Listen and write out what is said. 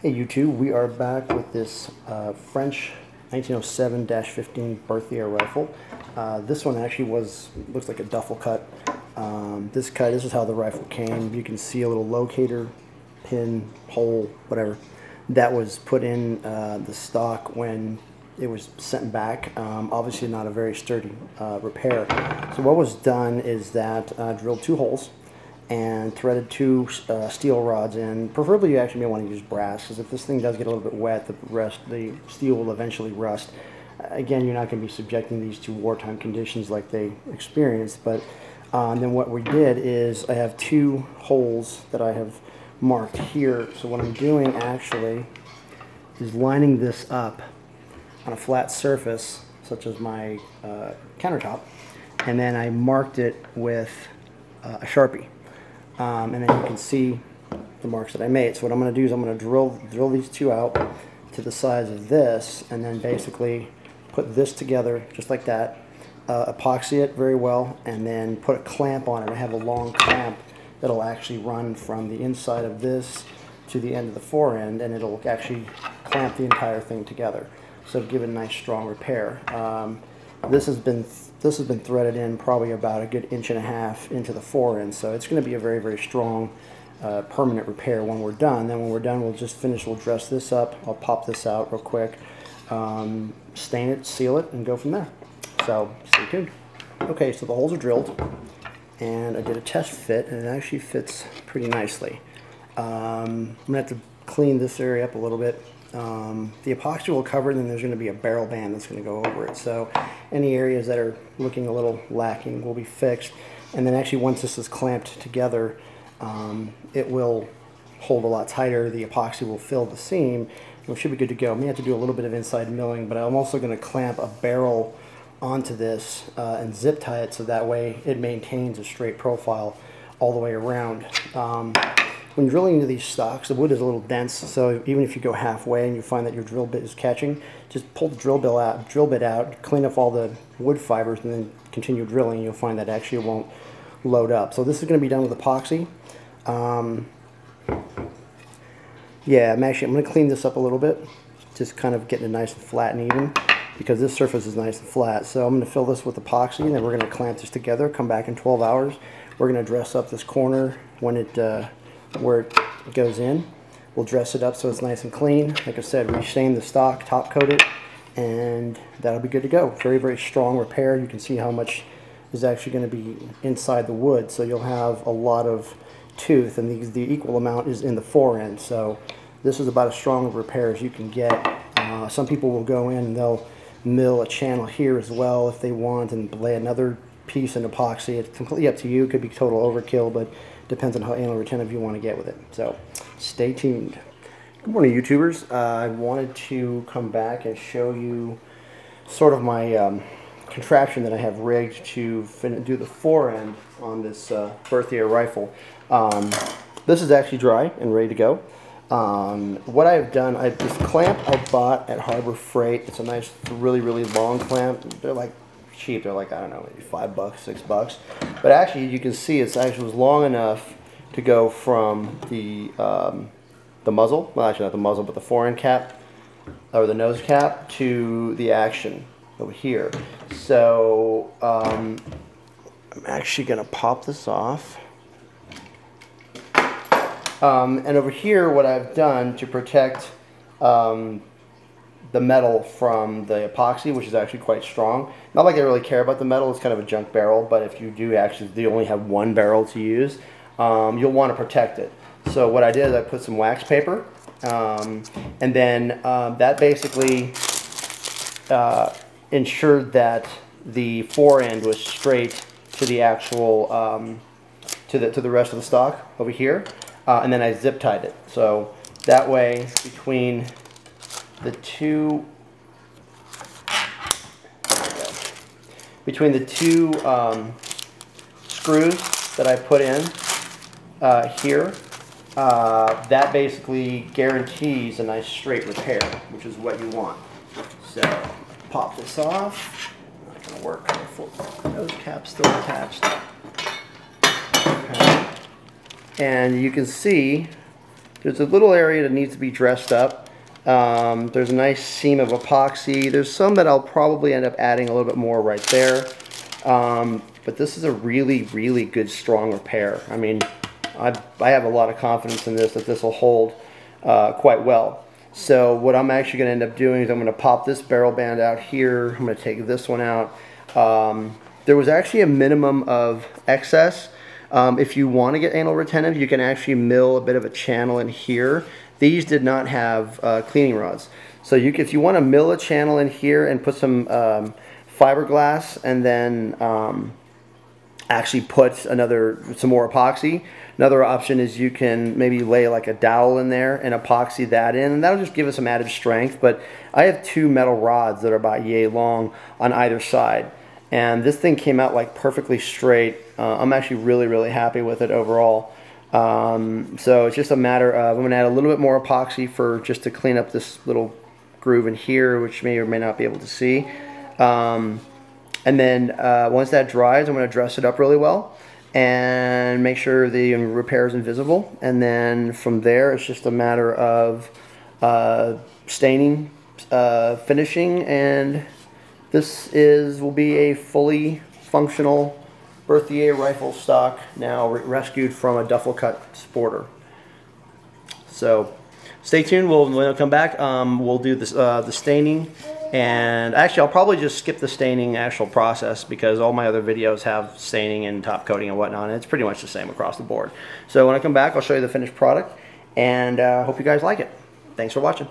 Hey YouTube, we are back with this French 1907-15 Berthier rifle. This one actually looks like a duffel cut. This is how the rifle came. You can see a little locator, pin, hole, whatever, that was put in the stock when it was sent back. Obviously not a very sturdy repair. So what was done is that drilled 2 holes and threaded 2 steel rods in. Preferably you actually may want to use brass, because if this thing does get a little bit wet, the steel will eventually rust. Again, you're not going to be subjecting these to wartime conditions like they experienced, but then what we did is I have 2 holes that I have marked here. So what I'm doing actually is lining this up on a flat surface, such as my countertop, and then I marked it with a Sharpie. And then you can see the marks that I made. So what I'm going to do is I'm going to drill these 2 out to the size of this, and then basically put this together just like that, epoxy it very well, and then put a clamp on it. I have a long clamp that'll actually run from the inside of this to the end of the forend, and it'll actually clamp the entire thing together. So give it a nice strong repair. This has been threaded in probably about a good 1.5 inches into the forend, so it's going to be a very, very strong permanent repair when we're done. Then when we're done, we'll dress this up. I'll pop this out real quick, stain it, seal it, and go from there. So stay tuned. Okay, so the holes are drilled, and I did a test fit, and it actually fits pretty nicely. I'm going to have to clean this area up a little bit. The epoxy will cover it, and then there's going to be a barrel band that's going to go over it. So any areas that are looking a little lacking will be fixed. And then actually once this is clamped together, it will hold a lot tighter. The epoxy will fill the seam, and we should be good to go. I may have to do a little bit of inside milling, but I'm also going to clamp a barrel onto this and zip tie it so that way it maintains a straight profile all the way around. When drilling into these stocks, the wood is a little dense, so even if you go halfway and you find that your drill bit is catching, just pull the drill bit out, clean up all the wood fibers, and then continue drilling, and you'll find that actually it won't load up. So this is going to be done with epoxy. Yeah, I'm going to clean this up a little bit, just kind of getting it nice and flat and even, because this surface is nice and flat. So I'm going to fill this with epoxy, and then we're going to clamp this together, come back in 12 hours. We're going to dress up this corner when where it goes in. We'll dress it up so it's nice and clean. Like I said, restain the stock, top coat it, and that'll be good to go. Very, very strong repair. You can see how much is actually going to be inside the wood, so you'll have a lot of tooth, and the equal amount is in the forend. So this is about as strong a repair as you can get. Some people will go in and they'll mill a channel here as well if they want, and lay another piece in epoxy. It's completely up to you. It could be total overkill, but depends on how anal retentive you want to get with it. So stay tuned. Good morning, YouTubers. I wanted to come back and show you sort of my contraption that I have rigged to do the forend on this Berthier rifle. This is actually dry and ready to go. What I've done, this clamp I bought at Harbor Freight. It's a nice, really, really long clamp. They're like cheap. They're like, I don't know, maybe $5, $6. But actually, you can see it's actually was long enough to go from the muzzle, well, actually not the muzzle, but the forend cap, or the nose cap, to the action over here. So I'm actually going to pop this off. And over here, what I've done to protect the metal from the epoxy, which is actually quite strong. Not like I really care about the metal, it's kind of a junk barrel, but if you do only have 1 barrel to use, you'll want to protect it. So what I did is I put some wax paper, and then that basically ensured that the forend was straight to the actual, to the rest of the stock over here, and then I zip tied it. So that way, between the two screws that I put in here, that basically guarantees a nice straight repair, which is what you want. So pop this off. Not going to work. The nose cap's still attached. Okay. And you can see there's a little area that needs to be dressed up. There's a nice seam of epoxy. There's some that I'll probably end up adding a little bit more right there. But this is a really, really good, strong repair. I mean, I have a lot of confidence in this, that this will hold quite well. So what I'm actually going to end up doing is I'm going to pop this barrel band out here. I'm going to take this one out. There was actually a minimum of excess. If you want to get anal retentive, you can actually mill a bit of a channel in here. These did not have cleaning rods. So if you want to mill a channel in here and put some fiberglass and then actually put some more epoxy, another option is you can maybe lay like a dowel in there and epoxy that in, and that'll just give us some added strength. But I have two metal rods that are about yay long on either side, and this thing came out like perfectly straight. I'm actually really, really happy with it overall. So it's just a matter of, I'm going to add a little bit more epoxy just to clean up this little groove in here, which may or may not be able to see. And then once that dries, I'm going to dress it up really well and make sure the repair is invisible. And then from there, it's just a matter of staining, finishing, and this will be a fully functional Berthier rifle stock, now rescued from a duffel cut sporter. So stay tuned. When I come back, we'll do this, the staining. And actually, I'll probably just skip the staining actual process because all my other videos have staining and top coating and whatnot, and it's pretty much the same across the board. So when I come back, I'll show you the finished product, and hope you guys like it. Thanks for watching.